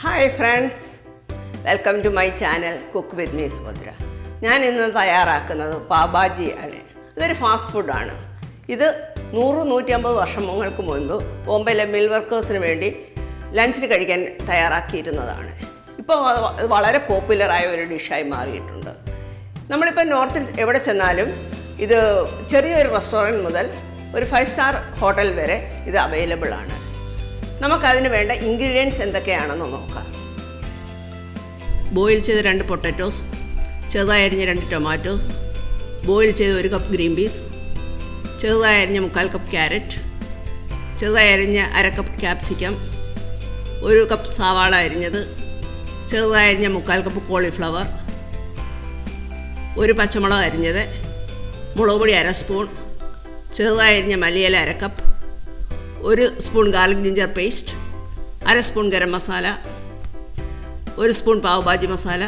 Hi friends, welcome to my channel Cook with me Subhadra. ഞാൻ ഇന്ന് തയ്യാറാക്കുന്നത് പാവ് ഭാജി ആണ്. ഇതൊരു ഫാസ്റ്റ് ഫുഡാണ്. ഇത് 100-150 വർഷങ്ങൾക്ക് മുൻപ് ബോംബെയിലെ മിൽ വർക്കേഴ്സിന് വേണ്ടി ലഞ്ചിന് കഴിക്കാൻ തയ്യാറാക്കിയിരുന്നതാണ്. ഇപ്പോൾ വളരെ പോപ്പുലറായ ഒരു ഡിഷായി മാറിയിട്ടുണ്ട്. നമ്മളിപ്പോൾ നോർത്തിൽ എവിടെ ചെന്നാലും ഇത് ചെറിയൊരു റെസ്റ്റോറൻറ്റ് മുതൽ ഒരു 5-സ്റ്റാർ ഹോട്ടൽ വരെ ഇത് അവൈലബിൾ ആണ്. നമുക്കതിന് വേണ്ട ഇൻഗ്രീഡിയൻസ് എന്തൊക്കെയാണെന്ന് നോക്കാം. ബോയിൽ ചെയ്ത 2 പൊട്ടാറ്റോസ്, ചെറുതായി അരിഞ്ഞ 2 ടൊമാറ്റോസ്, ബോയിൽ ചെയ്ത 1 കപ്പ് ഗ്രീൻ പീസ്, ചെറുതായി അരിഞ്ഞ 1/4 കപ്പ് ക്യാരറ്റ്, ചെറുതായി അരിഞ്ഞ 1/2 കപ്പ് ക്യാപ്സിക്കം, 1 കപ്പ് സവാള അരിഞ്ഞത്, ചെറുതായി അരിഞ്ഞ 1/4 കപ്പ് കോളിഫ്ലവർ, 1 പച്ചമുളക് അരിഞ്ഞത്, മുളക് പൊടി 1/2 സ്പൂൺ, ചെറുതായി അരിഞ്ഞ മല്ലിയില 1/2 cup, 1 spoon garlic ginger paste, 1/2 spoon garam masala, 1 spoon pav bhaji masala,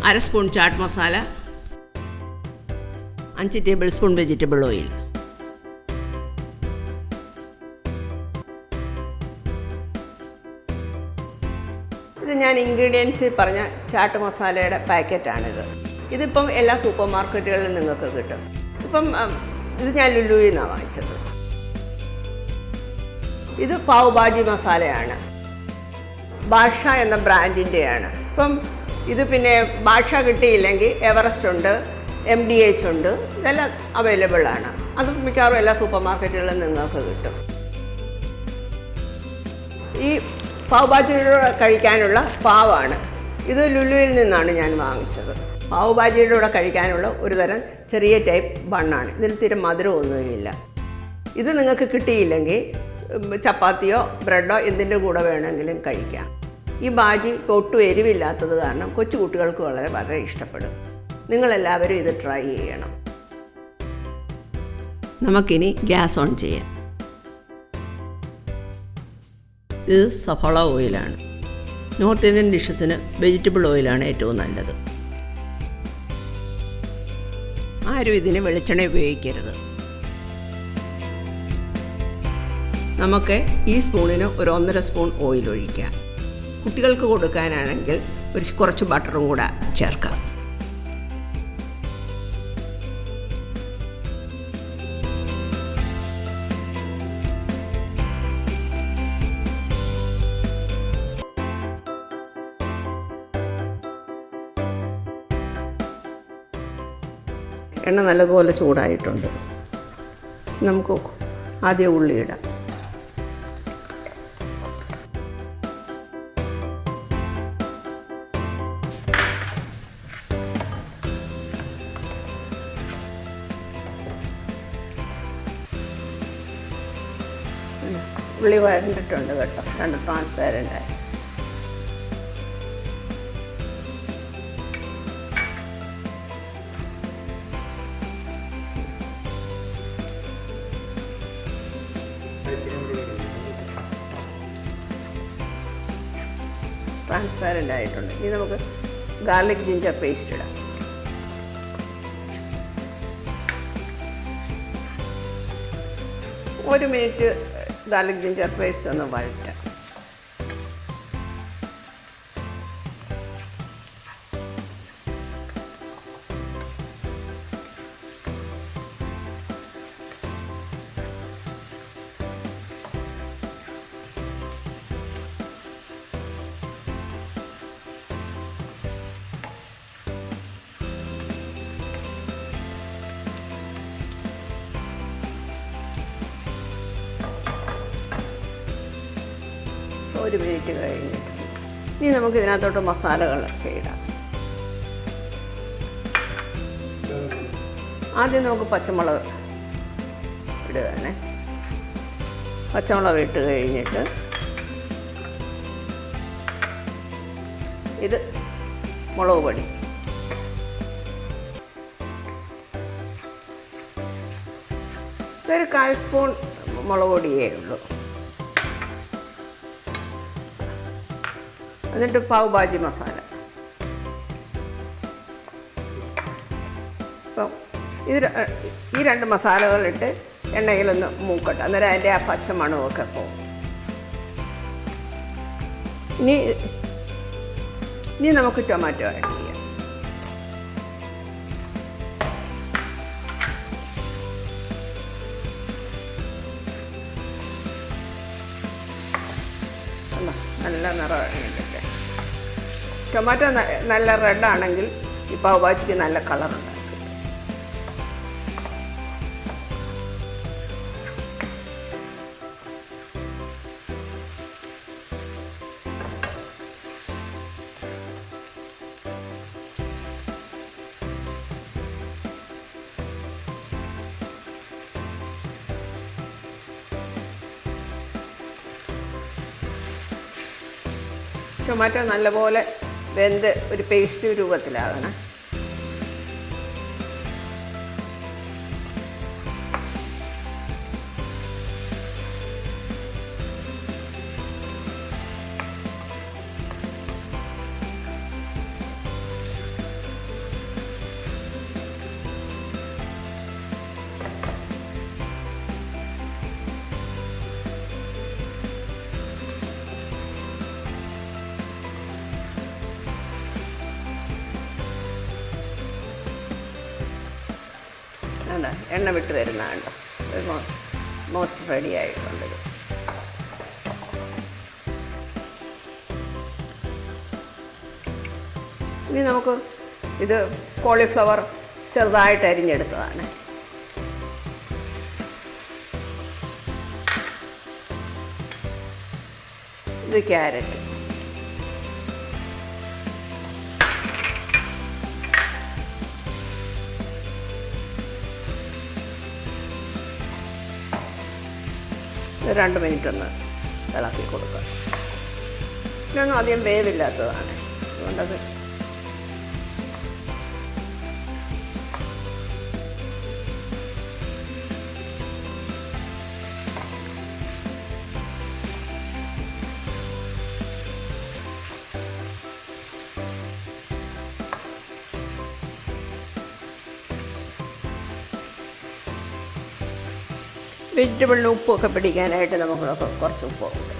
1/2 spoon chaat masala, 5 tablespoon vegetable oil. ഇത് ഞാൻ ഇൻഗ്രീഡിയൻസ് പറഞ്ഞ ചാട്ട് മസാലയുടെ പാക്കറ്റാണിത്. ഇതിപ്പം എല്ലാ സൂപ്പർ മാർക്കറ്റുകളിലും നിങ്ങൾക്ക് കിട്ടും. ഇപ്പം ഇത് ഞാൻ ലുലുവിൽ നിന്നാണ് വാങ്ങിച്ചത്. ഇത് പാവ് ഭാജി മസാലയാണ്. ഭാഷ എന്ന ബ്രാൻഡിൻ്റെയാണ്. ഇപ്പം ഇത് പിന്നെ ഭാഷ കിട്ടിയില്ലെങ്കിൽ എവറസ്റ്റ് ഉണ്ട്, MDH ഉണ്ട്, ഇതെല്ലാം അവൈലബിൾ ആണ്. അത് മിക്കവാറും എല്ലാ സൂപ്പർ മാർക്കറ്റുകളിലും നിങ്ങൾക്ക് കിട്ടും. ഈ പാവ് ഭാജിയുടെ കഴിക്കാനുള്ള പാവാണ്. ഇത് ലുലുവിൽ നിന്നാണ് ഞാൻ വാങ്ങിച്ചത്. പാവ് ഭാജിയുടെ കൂടെ കഴിക്കാനുള്ള ഒരു തരം ചെറിയ ടൈപ്പ് ബണ്ണാണ്. ഇതിൽ തീരെ മധുരമൊന്നുമില്ല. ഇത് നിങ്ങൾക്ക് കിട്ടിയില്ലെങ്കിൽ ചപ്പാത്തിയോ ബ്രെഡോ എന്തിൻ്റെ കൂടെ വേണമെങ്കിലും കഴിക്കാം. ഈ ഭാജി ഒട്ടും എരിവില്ലാത്തത് കാരണം കൊച്ചു കുട്ടികൾക്ക് വളരെ ഇഷ്ടപ്പെടും. നിങ്ങളെല്ലാവരും ഇത് ട്രൈ ചെയ്യണം. നമുക്കിനി ഗ്യാസ് ഓൺ ചെയ്യാം. ഇത് സഫോള ഓയിലാണ്. നോർത്ത് ഇന്ത്യൻ ഡിഷസിന് വെജിറ്റബിൾ ഓയിലാണ് ഏറ്റവും നല്ലത്. ആരും ഇതിന് വെളിച്ചെണ്ണ ഉപയോഗിക്കരുത്. നമുക്ക് ഈ സ്പൂണിന് ഒരു 1.5 സ്പൂൺ ഓയിൽ ഒഴിക്കാം. കുട്ടികൾക്ക് കൊടുക്കാനാണെങ്കിൽ കുറച്ച് ബട്ടറും കൂടെ ചേർക്കാം. എണ്ണ നല്ലതുപോലെ ചൂടായിട്ടുണ്ട്. നമുക്ക് ആദ്യം ഉള്ളി ഇടാം. ഉള്ളി വരണ്ടിട്ടുണ്ട് കേട്ടോ, നല്ല ട്രാൻസ്പാരൻ്റായി. ട്രാൻസ്പാരൻ്റ് ആയിട്ടുണ്ട്. ഇനി നമുക്ക് ഗാർലിക് ജിഞ്ചർ പേസ്റ്റ് ഇടാം. ഒരു മിനിറ്റ് ഗാർലിക് ജിഞ്ചർ പേസ്റ്റ് ഒന്ന് വഴറ്റാം. ഒരു മിനിറ്റ് കഴിഞ്ഞിട്ട് ഇനി നമുക്ക് ഇതിനകത്തോട്ട് മസാലകളൊക്കെ ഇടാം. ആദ്യം നമുക്ക് പച്ചമുളക് ഇടുകയാണേ. പച്ചമുളക് ഇട്ട് കഴിഞ്ഞിട്ട് ഇത് മുളക് പൊടി, ഇതൊരു 1/4 സ്പൂൺ മുളക് പൊടിയേ ഉള്ളൂ. എന്നിട്ട് പാവ് ഭാജി മസാല. അപ്പം ഈ 2 മസാലകളിട്ട് എണ്ണയിലൊന്ന് മൂക്കട്ടെ. അന്നേരം അതിൻ്റെ ആ പച്ച മണമൊക്കെ പോകും. ഇനി നമുക്ക് ടൊമാറ്റോ ആഡ് ചെയ്യാം. നല്ല നിറമായിട്ടൊക്കെ ടൊമാറ്റോ നല്ല റെഡാണെങ്കിൽ ഈ പാവ് ഭാജിക്ക് നല്ല കളറുണ്ട്. ടൊമാറ്റോ നല്ലപോലെ വെന്ത് ഒരു പേസ്റ്റ് രൂപത്തിലാകണം. എണ്ണ വിട്ട് വരുന്നതുണ്ട്. മോസ്റ്റ് റെഡി ആയിട്ടുണ്ട്. ഇനി നമുക്ക് ഇത് കോളിഫ്ലവർ ചെറുതായിട്ട് അരിഞ്ഞെടുത്തതാണ്. ഇത് ക്യാരറ്റ്, ഇത് 2 മിനിറ്റ് ഒന്ന് ഇളക്കി കൊടുക്കുക. ഇതൊന്നും അധികം വേവില്ലാത്തതാണ്, അതുകൊണ്ടത് വെജിറ്റബിളിന് ഉപ്പൊക്കെ പിടിക്കാനായിട്ട് നമുക്ക് കുറച്ച് ഉപ്പ് ഇടാം.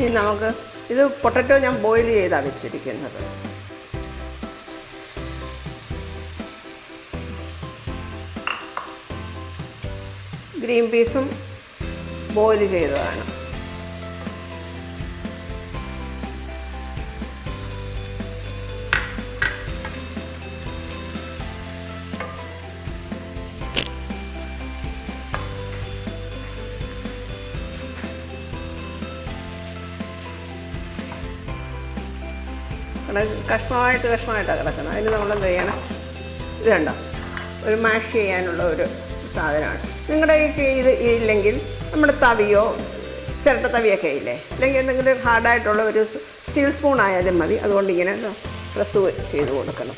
ഇനി നമുക്ക് ഇത് പൊട്ടറ്റോ ഞാൻ ബോയിൽ ചെയ്താണ് വെച്ചിരിക്കുന്നത്. ഗ്രീൻ പീസും ബോയിൽ ചെയ്തതാണ്. കഷ്ണമായിട്ടാണ് കിടക്കുന്നത്. അതിന് നമ്മളെന്ത് ചെയ്യണം, ഇത് കണ്ടോ, ഒരു മാഷ് ചെയ്യാനുള്ള ഒരു സാധനമാണ്. നിങ്ങളുടെ ഇത് ഇല്ലെങ്കിൽ നമ്മുടെ തവിയോ ചിരട്ട തവിയൊക്കെ ഇല്ലേ, അല്ലെങ്കിൽ എന്തെങ്കിലും ഹാർഡായിട്ടുള്ള ഒരു സ്റ്റീൽ സ്പൂൺ ആയാലും മതി. അതുകൊണ്ട് ഇങ്ങനെ പ്രസ് ചെയ്ത് കൊടുക്കണം.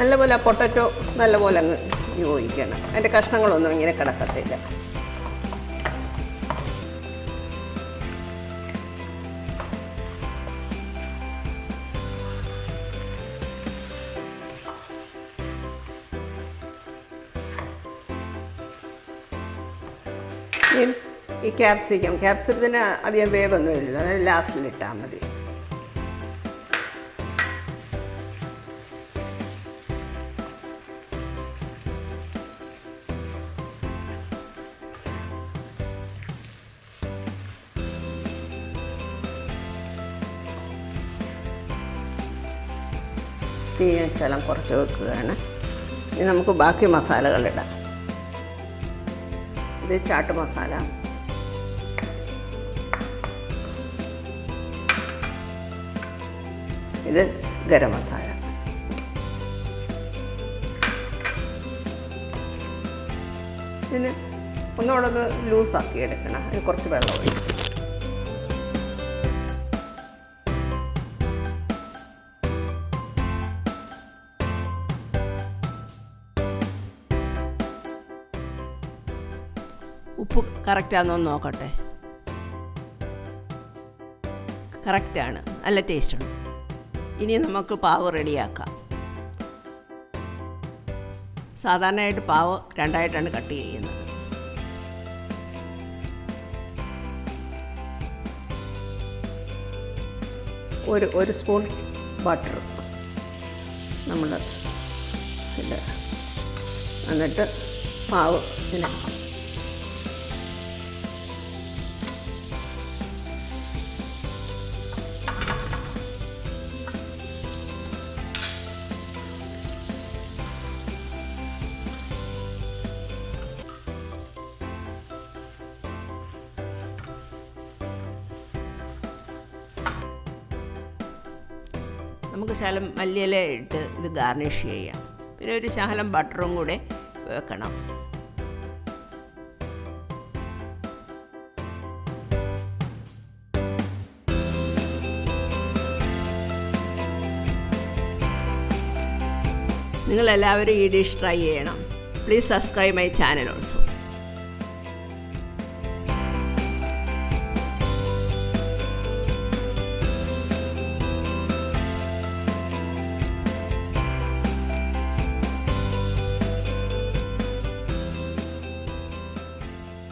നല്ലപോലെ ആ പൊട്ടറ്റോ നല്ലപോലെ അങ്ങ് യോജിക്കണം. അതിൻ്റെ കഷ്ണങ്ങളൊന്നും ഇങ്ങനെ കിടക്കത്തില്ല. ഈ ക്യാപ്സിക്കത്തിന് അധികം വേവൊന്നുമില്ല, അതിന് ലാസ്റ്റിലിട്ടാൽ മതി. തീ ശകലം കുറച്ച് വെക്കുകയാണ്. ഇനി നമുക്ക് ബാക്കി മസാലകളിടാം. ഇത് ചാട്ട് മസാല, ഇത് ഗരം മസാല. ഇതിന് ഒന്നുകൂടെ ലൂസാക്കി എടുക്കണം. അതിന് കുറച്ച് വെള്ളം ഒഴിക്കും. ഉപ്പ് കറക്റ്റാണെന്നൊന്ന് നോക്കട്ടെ. കറക്റ്റാണ്, നല്ല ടേസ്റ്റുണ്ട്. ഇനി നമുക്ക് പാവ് റെഡിയാക്കാം. സാധാരണയായിട്ട് പാവ് രണ്ടായിട്ടാണ് കട്ട് ചെയ്യുന്നത്. ഒരു സ്പൂൺ ബട്ടർ നമ്മൾ എന്നിട്ട് പാവ് ഇങ്ങനെ നമുക്ക് ശകലം മല്ലിയില ഇട്ട് ഇത് ഗാർണിഷ് ചെയ്യാം. പിന്നെ ഒരു ശകലം ബട്ടറും കൂടെ വെക്കണം. നിങ്ങളെല്ലാവരും ഈ ഡിഷ് ട്രൈ ചെയ്യണം. Please subscribe my channel also.